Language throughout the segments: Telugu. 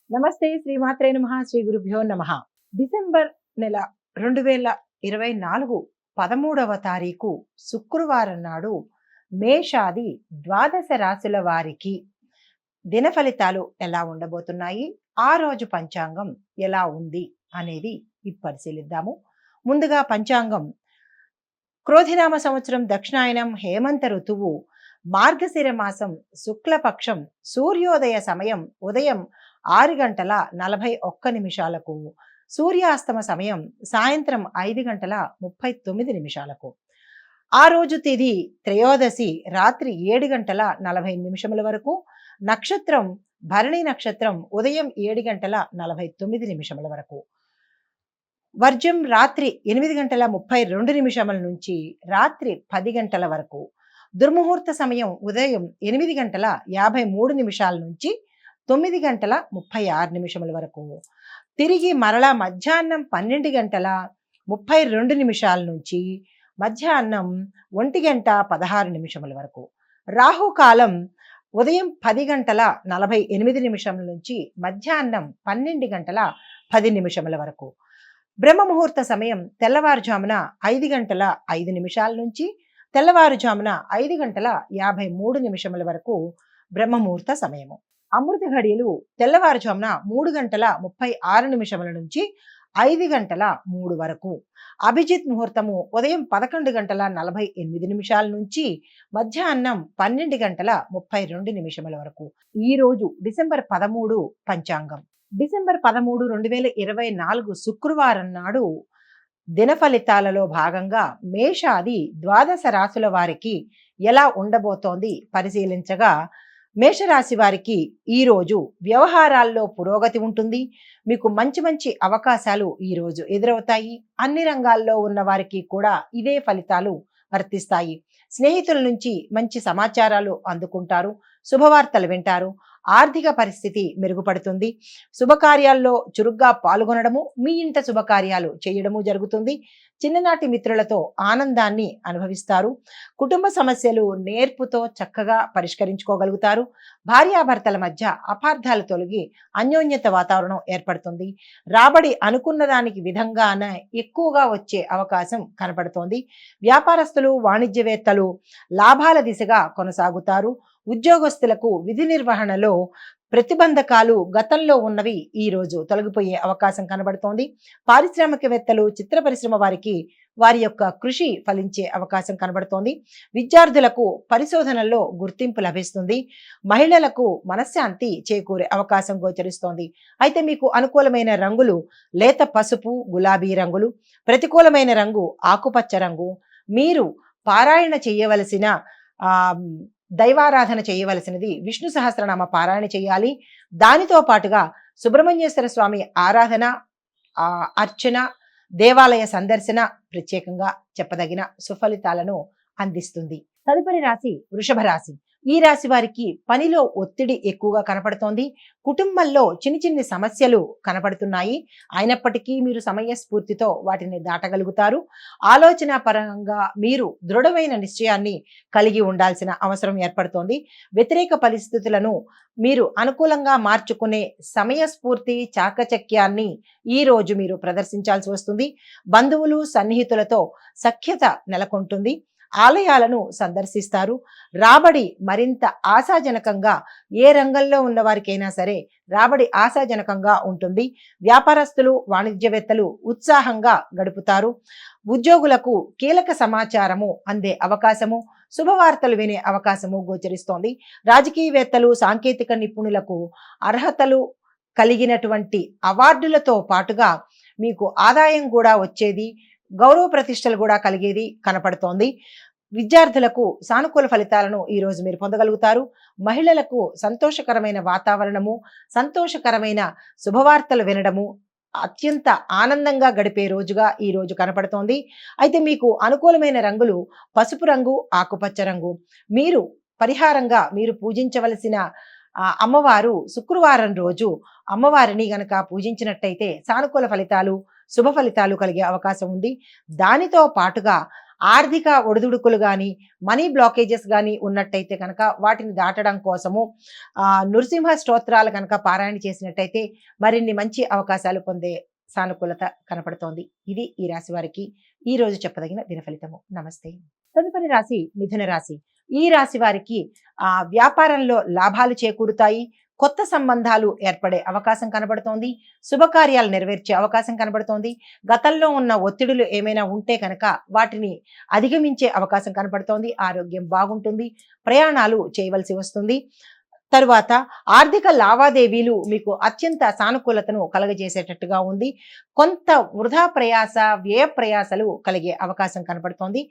నమస్తే శ్రీమాత్రే నమః శ్రీ గురుభ్యో నమః. డిసెంబర్ నెల 2024 13వ తారీఖు శుక్రవారం నాడు మేషాది ద్వాదశ రాశుల వారికి దిన ఫలితాలు ఎలా ఉండబోతున్నాయి, ఆ రోజు పంచాంగం ఎలా ఉంది అనేది పరిశీలిద్దాము. ముందుగా పంచాంగం క్రోధినామ సంవత్సరం దక్షిణాయనం హేమంత ఋతువు మార్గశిర మాసం శుక్లపక్షం సూర్యోదయ సమయం ఉదయం 6 గంటల 41 నిమిషాలకు, సూర్యాస్తమ సమయం సాయంత్రం 5 గంటల 39 నిమిషాలకు. ఆ రోజు తిథి త్రయోదశి రాత్రి 7 గంటల 40 నిమిషముల వరకు, నక్షత్రం భరణి నక్షత్రం ఉదయం 7 గంటల 49 నిమిషముల వరకు, వర్జం రాత్రి 8 గంటల 32 నిమిషముల నుంచి రాత్రి 10 గంటల వరకు, దుర్ముహూర్త సమయం ఉదయం 8 గంటల 53 నిమిషాల నుంచి 9 గంటల 36 నిమిషముల వరకు, తిరిగి మరలా మధ్యాహ్నం 12 గంటల 32 నిమిషాల నుంచి మధ్యాహ్నం 1 గంట 16 నిమిషముల వరకు, రాహుకాలం ఉదయం 10 గంటల 48 నిమిషముల నుంచి మధ్యాహ్నం 12 గంటల 10 నిమిషముల వరకు, బ్రహ్మ ముహూర్త సమయం తెల్లవారుజామున 5 గంటల 5 నిమిషాల నుంచి తెల్లవారుజామున 5 గంటల 53 నిమిషముల వరకు బ్రహ్మ ముహూర్త సమయము. అమృత ఘడియలు తెల్లవారుజామున 3 గంటల 36 నిమిషముల నుంచి 5 గంటల 3 వరకు, అభిజిత్ ముహూర్తము ఉదయం 11 గంటల 48 నిమిషాల నుంచి మధ్యాహ్నం 12 గంటల 32 నిమిషముల వరకు. ఈ రోజు డిసెంబర్ 13 పంచాంగం. డిసెంబర్ 13 2024 శుక్రవారం నాడు దిన ఫలితాలలో భాగంగా మేషాది ద్వాదశ రాశుల వారికి ఎలా ఉండబోతోంది పరిశీలించగా, మేషరాశి వారికి ఈరోజు వ్యవహారాల్లో పురోగతి ఉంటుంది. మీకు మంచి మంచి అవకాశాలు ఈరోజు ఎదురవుతాయి. అన్ని రంగాల్లో ఉన్న వారికి కూడా ఇవే ఫలితాలు వర్తిస్తాయి. స్నేహితుల నుంచి మంచి సమాచారాలు అందుకుంటారు, శుభవార్తలు వింటారు, ఆర్థిక పరిస్థితి మెరుగుపడుతుంది. శుభకార్యాల్లో చురుగ్గా పాల్గొనడము, మీ ఇంట శుభకార్యాలు చేయడము జరుగుతుంది. చిన్ననాటి మిత్రులతో ఆనందాన్ని అనుభవిస్తారు. కుటుంబ సమస్యలు నేర్పుతో చక్కగా పరిష్కరించుకోగలుగుతారు. భార్యాభర్తల మధ్య అపార్థాలు తొలగి అన్యోన్యత వాతావరణం ఏర్పడుతుంది. రాబడి అనుకున్న దానికి విధంగానే ఎక్కువగా వచ్చే అవకాశం కనపడుతోంది. వ్యాపారస్తులు వాణిజ్యవేత్తలు లాభాల దిశగా కొనసాగుతారు. ఉద్యోగస్తులకు విధి నిర్వహణలో ప్రతిబంధకాలు గతంలో ఉన్నవి ఈ రోజు తొలగిపోయే అవకాశం కనబడుతోంది. పారిశ్రామికవేత్తలు, చిత్ర పరిశ్రమ వారికి వారి యొక్క కృషి ఫలించే అవకాశం కనబడుతోంది. విద్యార్థులకు పరిశోధనల్లో గుర్తింపు లభిస్తుంది. మహిళలకు మనశ్శాంతి చేకూరే అవకాశం గోచరిస్తోంది. అయితే మీకు అనుకూలమైన రంగులు లేత పసుపు, గులాబీ రంగులు. ప్రతికూలమైన రంగు ఆకుపచ్చ రంగు. మీరు పారాయణ చేయవలసిన దైవారాధన చేయవలసినది విష్ణు సహస్రనామ పారాయణ చేయాలి. దానితో పాటుగా సుబ్రహ్మణ్యేశ్వర స్వామి ఆరాధన, అర్చన, దేవాలయ సందర్శన ప్రత్యేకంగా చెప్పదగిన సుఫలితాలను అందిస్తుంది. తదుపరి రాశి వృషభ రాశి. ఈ రాశి వారికి పనిలో ఒత్తిడి ఎక్కువగా కనపడుతోంది. కుటుంబంలో చిన్ని చిన్ని సమస్యలు కనపడుతున్నాయి. అయినప్పటికీ మీరు సమయస్ఫూర్తితో వాటిని దాటగలుగుతారు. ఆలోచన పరంగా మీరు దృఢమైన నిశ్చయాన్ని కలిగి ఉండాల్సిన అవసరం ఏర్పడుతోంది. వ్యతిరేక పరిస్థితులను మీరు అనుకూలంగా మార్చుకునే సమయస్ఫూర్తి, చాకచక్యాన్ని ఈ రోజు మీరు ప్రదర్శించాల్సి వస్తుంది. బంధువులు సన్నిహితులతో సఖ్యత నెలకొంటుంది. ఆలయాలను సందర్శిస్తారు. రాబడి మరింత ఆశాజనకంగా, ఏ రంగంలో ఉన్న వారికైనా సరే రాబడి ఆశాజనకంగా ఉంటుంది. వ్యాపారస్తులు వాణిజ్యవేత్తలు ఉత్సాహంగా గడుపుతారు. ఉద్యోగులకు కీలక సమాచారము అందే అవకాశము, శుభవార్తలు వినే అవకాశము గోచరిస్తోంది. రాజకీయవేత్తలు, సాంకేతిక నిపుణులకు అర్హతలు కలిగినటువంటి అవార్డులతో పాటుగా మీకు ఆదాయం కూడా వచ్చేది, గౌరవ ప్రతిష్టలు కూడా కలిగేది కనపడుతోంది. విద్యార్థులకు సానుకూల ఫలితాలను ఈ రోజు మీరు పొందగలుగుతారు. మహిళలకు సంతోషకరమైన వాతావరణము, సంతోషకరమైన శుభవార్తలు వినడము అత్యంత ఆనందంగా గడిపే రోజుగా ఈ రోజు కనపడుతోంది. అయితే మీకు అనుకూలమైన రంగులు పసుపు రంగు, ఆకుపచ్చ రంగు. మీరు పరిహారంగా మీరు పూజించవలసిన అమ్మవారు శుక్రవారం రోజు అమ్మవారిని గనక పూజించినట్టయితే సానుకూల ఫలితాలు, శుభ ఫలితాలు కలిగే అవకాశం ఉంది. దానితో పాటుగా ఆర్థిక ఒడిదుడుకులు గాని, మనీ బ్లాకేజెస్ గాని ఉన్నట్టయితే కనుక వాటిని దాటడం కోసము నృసింహ స్తోత్రాలు కనుక పారాయణ చేసినట్టయితే మరిన్ని మంచి అవకాశాలు పొందే సానుకూలత కనపడుతోంది. ఇది ఈ రాశి వారికి ఈ రోజు చెప్పదగిన దిన ఫలితము. నమస్తే. తదుపరి రాశి మిథున రాశి. ఈ రాశి వారికి వ్యాపారంలో లాభాలు చేకూరుతాయి. కొత్త సంబంధాలు ఏర్పడే అవకాశం కనబడుతోంది. శుభకార్యాలు నెరవేర్చే అవకాశం కనబడుతోంది. గతంలో ఉన్న ఒత్తిడులు ఏమైనా ఉంటే కనుక వాటిని అధిగమించే అవకాశం కనబడుతోంది. ఆరోగ్యం బాగుంటుంది. ప్రయాణాలు చేయవలసి వస్తుంది. తరువాత ఆర్థిక లావాదేవీలు మీకు అత్యంత సానుకూలతను కలగజేసేటట్టుగా ఉంది. కొంత వృధా ప్రయాస, వ్యయ ప్రయాసలు కలిగే అవకాశం కనపడుతోంది.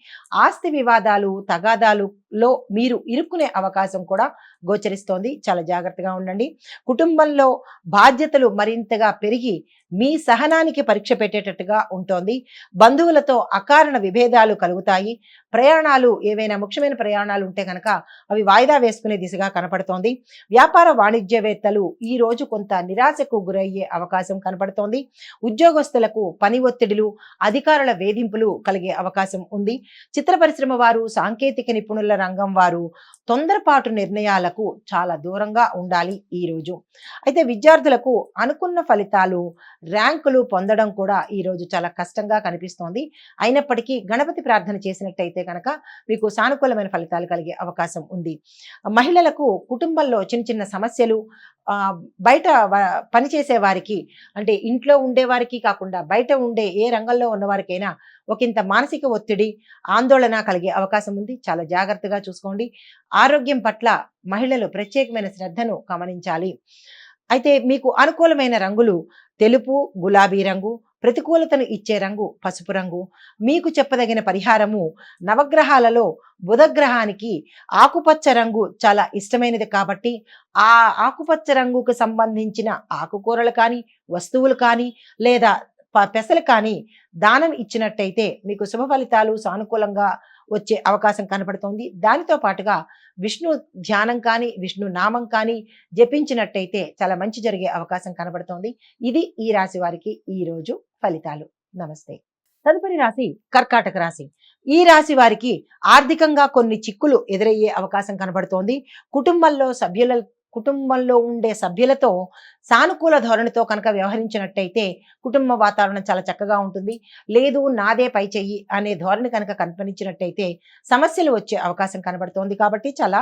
ఆస్తి వివాదాలు, తగాదాలులో మీరు ఇరుక్కునే అవకాశం కూడా గోచరిస్తోంది. చాలా జాగ్రత్తగా ఉండండి. కుటుంబంలో బాధ్యతలు మరింతగా పెరిగి మీ సహనానికి పరీక్ష పెట్టేటట్టుగా ఉంటోంది. బంధువులతో అకారణ విభేదాలు కలుగుతాయి. ప్రయాణాలు, ఏవైనా ముఖ్యమైన ప్రయాణాలు ఉంటే కనుక అవి వాయిదా వేసుకునే దిశగా కనపడుతోంది. వ్యాపార వాణిజ్యవేత్తలు ఈ రోజు కొంత నిరాశకు గురయ్యే అవకాశం కనపడుతోంది. ఉద్యోగస్తులకు పని ఒత్తిడిలు, అధికారుల వేధింపులు కలిగే అవకాశం ఉంది. చిత్ర పరిశ్రమ వారు, సాంకేతిక నిపుణుల రంగం వారు తొందరపాటు నిర్ణయాలకు చాలా దూరంగా ఉండాలి ఈ రోజు. అయితే విద్యార్థులకు అనుకున్న ఫలితాలు, ర్యాంకులు పొందడం కూడా ఈ రోజు చాలా కష్టంగా కనిపిస్తోంది. అయినప్పటికీ గణపతి ప్రార్థన చేసినట్టయితే కనుక మీకు సానుకూలమైన ఫలితాలు కలిగే అవకాశం ఉంది. మహిళలకు కుటుంబంలో చిన్న చిన్న సమస్యలు, బయట పనిచేసే వారికి, అంటే ఇంట్లో ఉండే వారికి కాకుండా బయట ఉండే ఏ రంగంలో ఉన్న వారికైనా ఒకంత మానసిక ఒత్తిడి, ఆందోళన కలిగే అవకాశం ఉంది. చాలా జాగ్రత్తగా చూసుకోండి. ఆరోగ్యం పట్ల మహిళలు ప్రత్యేకమైన శ్రద్ధను గమనించాలి. అయితే మీకు అనుకూలమైన రంగులు తెలుపు, గులాబీ రంగు. ప్రతికూలతను ఇచ్చే రంగు పసుపు రంగు. మీకు చెప్పదగిన పరిహారము, నవగ్రహాలలో బుధగ్రహానికి ఆకుపచ్చ రంగు చాలా ఇష్టమైనది కాబట్టి ఆ ఆకుపచ్చ రంగుకు సంబంధించిన ఆకుకూరలు కానీ, వస్తువులు కానీ, లేదా పెసలు కానీ దానం ఇచ్చినట్టయితే మీకు శుభ ఫలితాలు సానుకూలంగా వచ్చే అవకాశం కనపడుతోంది. దానితో పాటుగా విష్ణు ధ్యానం కానీ, విష్ణు నామం కానీ జపించినట్టయితే చాలా మంచి జరిగే అవకాశం కనబడుతోంది. ఇది ఈ రాశి వారికి ఈ రోజు ఫలితాలు. నమస్తే. తదుపరి రాశి కర్కాటక రాశి. ఈ రాశి వారికి ఆర్థికంగా కొన్ని చిక్కులు ఎదురయ్యే అవకాశం కనబడుతోంది. కుటుంబంలో ఉండే సభ్యులతో సానుకూల ధోరణితో కనుక వ్యవహరించినట్టయితే కుటుంబ వాతావరణం చాలా చక్కగా ఉంటుంది. లేదు నాదే పై చెయ్యి అనే ధోరణి కనుక కనిపించినట్టయితే సమస్యలు వచ్చే అవకాశం కనబడుతోంది. కాబట్టి చాలా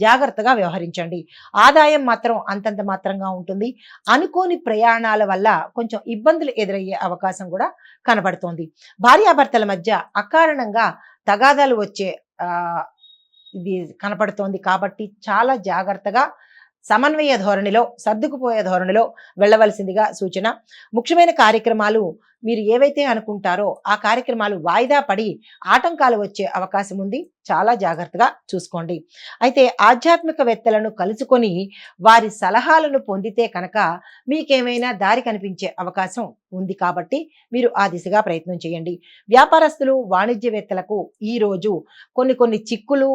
జాగ్రత్తగా వ్యవహరించండి. ఆదాయం మాత్రం అంతంత మాత్రంగా ఉంటుంది. అనుకోని ప్రయాణాల వల్ల కొంచెం ఇబ్బందులు ఎదురయ్యే అవకాశం కూడా కనబడుతోంది. భార్యాభర్తల మధ్య అకారణంగా తగాదాలు వచ్చే ఇది కనపడుతోంది. కాబట్టి చాలా జాగ్రత్తగా సమన్వయ ధోరణిలో, సర్దుకుపోయే ధోరణిలో వెళ్ళవలసిందిగా సూచన. ముఖ్యమైన కార్యక్రమాలు మీరు ఏవైతే అనుకుంటారో ఆ కార్యక్రమాలు వాయిదా పడి ఆటంకాలు వచ్చే అవకాశం ఉంది. చాలా జాగ్రత్తగా చూసుకోండి. అయితే ఆధ్యాత్మికవేత్తలను కలుసుకొని వారి సలహాలను పొందితే కనుక మీకేమైనా దారి కనిపించే అవకాశం ఉంది. కాబట్టి మీరు ఆ దిశగా ప్రయత్నం చేయండి. వ్యాపారస్తులు, వాణిజ్యవేత్తలకు ఈరోజు కొన్ని చిక్కులు,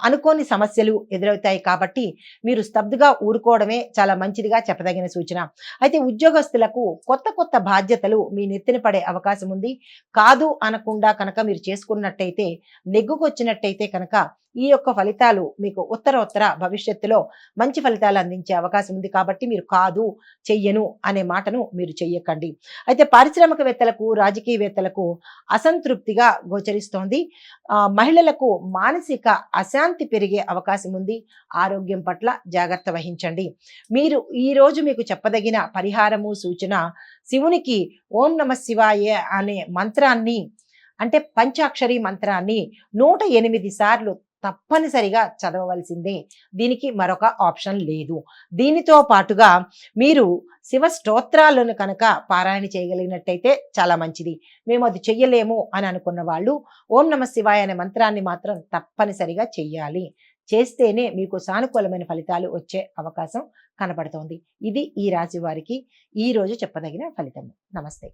అనుకోని సమస్యలు ఎదురవుతాయి. కాబట్టి మీరు స్తబ్దుగా ఊరుకోవడమే చాలా మంచిదిగా చెప్పదగిన సూచన. అయితే ఉద్యోగస్తులకు కొత్త బాధ్యతలు మీ నెత్తిన పడే అవకాశం ఉంది. కాదు అనకుండా కనుక మీరు చేసుకున్నట్టయితే, నెగ్గుకొచ్చినట్టయితే కనుక ఈ యొక్క ఫలితాలు మీకు ఉత్తర భవిష్యత్తులో మంచి ఫలితాలు అందించే అవకాశం ఉంది. కాబట్టి మీరు కాదు, చెయ్యను అనే మాటను మీరు చెయ్యకండి. అయితే పారిశ్రామికవేత్తలకు, రాజకీయవేత్తలకు అసంతృప్తిగా గోచరిస్తోంది. మహిళలకు మానసిక అశాంతి పెరిగే అవకాశం ఉంది. ఆరోగ్యం పట్ల జాగ్రత్త వహించండి. మీరు ఈ రోజు మీకు చెప్పదగిన పరిహారము, సూచన, శివునికి ఓం నమః శివాయ అనే మంత్రాన్ని, అంటే పంచాక్షరి మంత్రాన్ని 108 సార్లు తప్పనిసరిగా చదవవలసిందే. దీనికి మరొక ఆప్షన్ లేదు. దీనితో పాటుగా మీరు శివ స్తోత్రాలను కనుక పారాయణ చేయగలిగినట్టయితే చాలా మంచిది. మేము అది చెయ్యలేము అని అనుకున్న వాళ్ళు ఓం నమః శివాయ అనే మంత్రాన్ని మాత్రం తప్పనిసరిగా చెయ్యాలి. చేస్తేనే మీకు సానుకూలమైన ఫలితాలు వచ్చే అవకాశం కనపడుతోంది. ఇది ఈ రాశి వారికి ఈ రోజు చెప్పదగిన ఫలితం. నమస్తే.